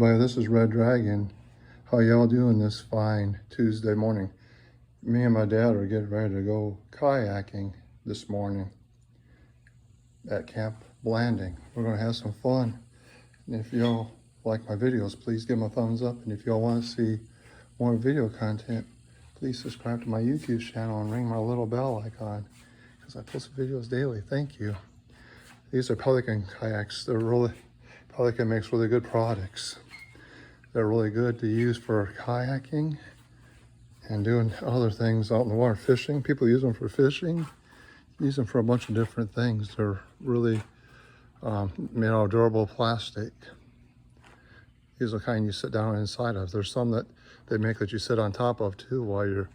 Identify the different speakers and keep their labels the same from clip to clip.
Speaker 1: everybody, this is Red Dragon. How y'all doing this fine Tuesday morning? Me and my dad are getting ready to go kayaking this morning at Camp Blanding. We're gonna have some fun. And if y'all like my videos, please give them a thumbs up. And if y'all want to see more video content, please subscribe to my YouTube channel and ring my little bell icon because I post videos daily. Thank you. These are Pelican kayaks. Pelican makes really good products. They're really good to use for kayaking and doing other things out in the water. Fishing, people use them for fishing, use them for a bunch of different things. They're really made out of durable plastic. These are the kind you sit down inside of. There's some that they make that you sit on top of too while you're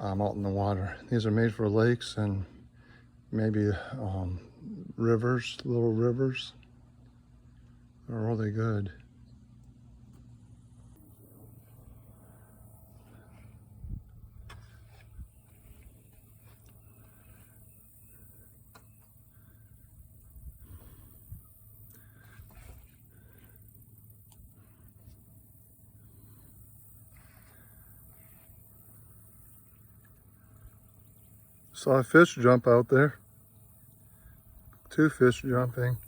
Speaker 1: out in the water. These are made for lakes and maybe rivers, little rivers. They're really good. Saw a fish jump out there. 2 fish jumping.